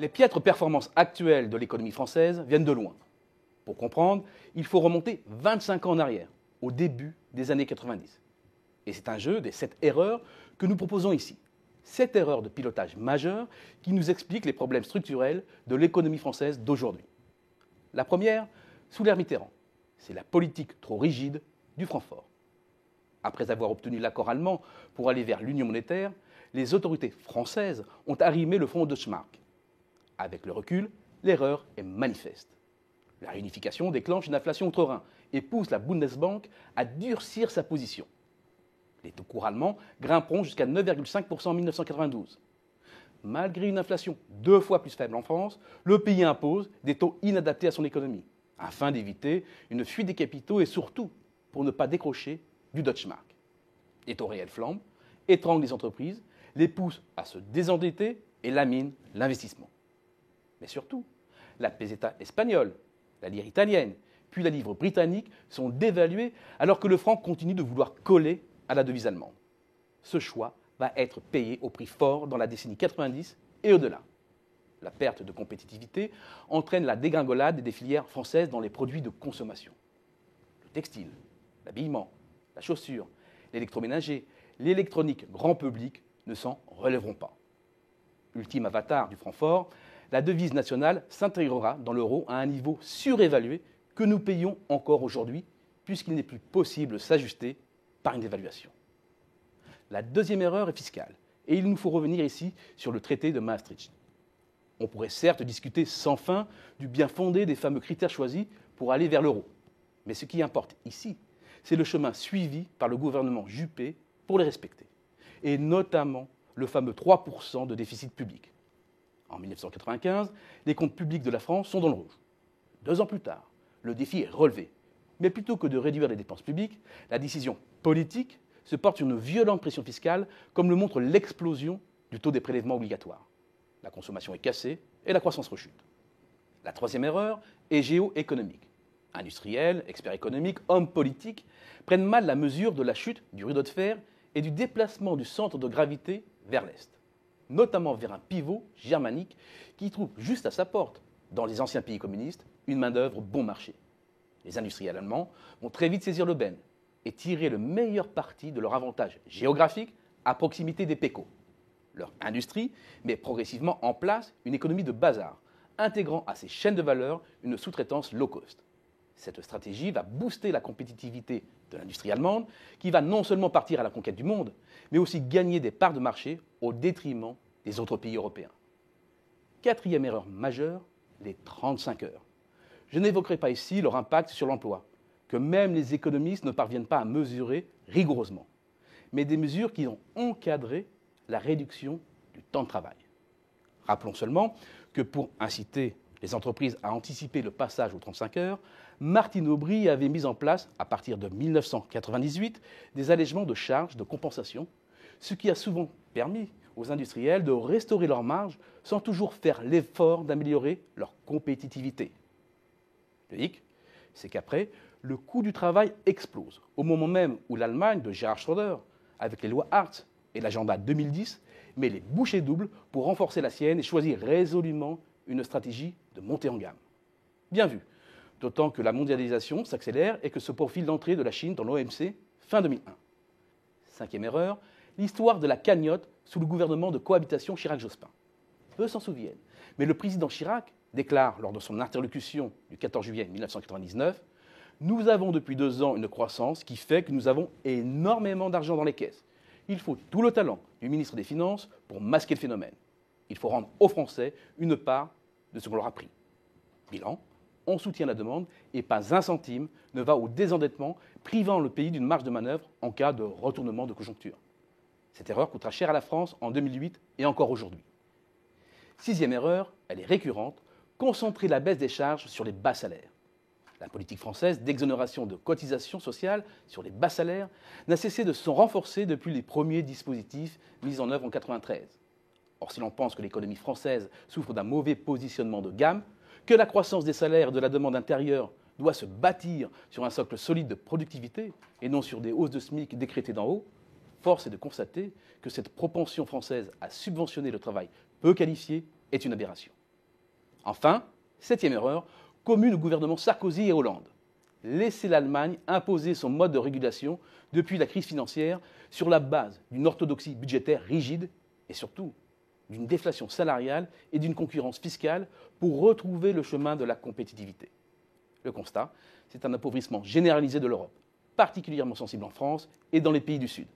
Les piètres performances actuelles de l'économie française viennent de loin. Pour comprendre, il faut remonter 25 ans en arrière, au début des années 90. Et c'est un jeu des 7 erreurs que nous proposons ici. 7 erreurs de pilotage majeures qui nous expliquent les problèmes structurels de l'économie française d'aujourd'hui. La première, sous l'ère Mitterrand, c'est la politique trop rigide du franc fort. Après avoir obtenu l'accord allemand pour aller vers l'union monétaire, les autorités françaises ont arrimé le fonds Deutschmark. Avec le recul, l'erreur est manifeste. La réunification déclenche une inflation outre-Rhin et pousse la Bundesbank à durcir sa position. Les taux courts allemands grimperont jusqu'à 9,5% en 1992. Malgré une inflation 2 fois plus faible en France, le pays impose des taux inadaptés à son économie, afin d'éviter une fuite des capitaux et surtout pour ne pas décrocher du Deutschmark. Les taux réels flambent, étranglent les entreprises, les poussent à se désendetter et laminent l'investissement. Mais surtout, la peseta espagnole, la lire italienne, puis la livre britannique sont dévaluées alors que le franc continue de vouloir coller à la devise allemande. Ce choix va être payé au prix fort dans la décennie 90 et au-delà. La perte de compétitivité entraîne la dégringolade des filières françaises dans les produits de consommation. Le textile, l'habillement, la chaussure, l'électroménager, l'électronique grand public ne s'en relèveront pas. Ultime avatar du franc fort, la devise nationale s'intégrera dans l'euro à un niveau surévalué que nous payons encore aujourd'hui, puisqu'il n'est plus possible de s'ajuster par une dévaluation. La deuxième erreur est fiscale, et il nous faut revenir ici sur le traité de Maastricht. On pourrait certes discuter sans fin du bien fondé des fameux critères choisis pour aller vers l'euro. Mais ce qui importe ici, c'est le chemin suivi par le gouvernement Juppé pour les respecter, et notamment le fameux 3% de déficit public. En 1995, les comptes publics de la France sont dans le rouge. 2 ans plus tard, le défi est relevé. Mais plutôt que de réduire les dépenses publiques, la décision politique se porte sur une violente pression fiscale, comme le montre l'explosion du taux des prélèvements obligatoires. La consommation est cassée et la croissance rechute. La troisième erreur est géoéconomique. Industriels, experts économiques, hommes politiques prennent mal la mesure de la chute du rideau de fer et du déplacement du centre de gravité vers l'Est, notamment vers un pivot germanique qui trouve juste à sa porte, dans les anciens pays communistes, une main-d'œuvre bon marché. Les industriels allemands vont très vite saisir l'aubaine et tirer le meilleur parti de leur avantage géographique à proximité des PECO. Leur industrie met progressivement en place une économie de bazar, intégrant à ses chaînes de valeur une sous-traitance low cost. Cette stratégie va booster la compétitivité de l'industrie allemande, qui va non seulement partir à la conquête du monde, mais aussi gagner des parts de marché au détriment des autres pays européens. Quatrième erreur majeure, les 35 heures. Je n'évoquerai pas ici leur impact sur l'emploi, que même les économistes ne parviennent pas à mesurer rigoureusement, mais des mesures qui ont encadré la réduction du temps de travail. Rappelons seulement que pour inciter les entreprises à anticiper le passage aux 35 heures, Martine Aubry avait mis en place, à partir de 1998, des allègements de charges de compensation, ce qui a souvent permis aux industriels de restaurer leurs marges sans toujours faire l'effort d'améliorer leur compétitivité. Le hic, c'est qu'après, le coût du travail explose, au moment même où l'Allemagne de Gerhard Schröder, avec les lois Hartz et l'agenda 2010, met les bouchées doubles pour renforcer la sienne et choisit résolument une stratégie de montée en gamme. Bien vu, d'autant que la mondialisation s'accélère et que se profile l'entrée de la Chine dans l'OMC fin 2001. Cinquième erreur, l'histoire de la cagnotte sous le gouvernement de cohabitation Chirac-Jospin. Peu s'en souviennent, mais le président Chirac déclare lors de son interlocution du 14 juillet 1999 « Nous avons depuis 2 ans une croissance qui fait que nous avons énormément d'argent dans les caisses. Il faut tout le talent du ministre des Finances pour masquer le phénomène. Il faut rendre aux Français une part de ce qu'on leur a pris. » Bilan, on soutient la demande et pas un centime ne va au désendettement, privant le pays d'une marge de manœuvre en cas de retournement de conjoncture. Cette erreur coûtera cher à la France en 2008 et encore aujourd'hui. Sixième erreur, elle est récurrente, concentrer la baisse des charges sur les bas salaires. La politique française d'exonération de cotisations sociales sur les bas salaires n'a cessé de se renforcer depuis les premiers dispositifs mis en œuvre en 1993. Or, si l'on pense que l'économie française souffre d'un mauvais positionnement de gamme, que la croissance des salaires et de la demande intérieure doit se bâtir sur un socle solide de productivité et non sur des hausses de SMIC décrétées d'en haut, force est de constater que cette propension française à subventionner le travail peu qualifié est une aberration. Enfin, septième erreur, commune au gouvernement Sarkozy et Hollande. Laisser l'Allemagne imposer son mode de régulation depuis la crise financière sur la base d'une orthodoxie budgétaire rigide et surtout d'une déflation salariale et d'une concurrence fiscale pour retrouver le chemin de la compétitivité. Le constat, c'est un appauvrissement généralisé de l'Europe, particulièrement sensible en France et dans les pays du Sud.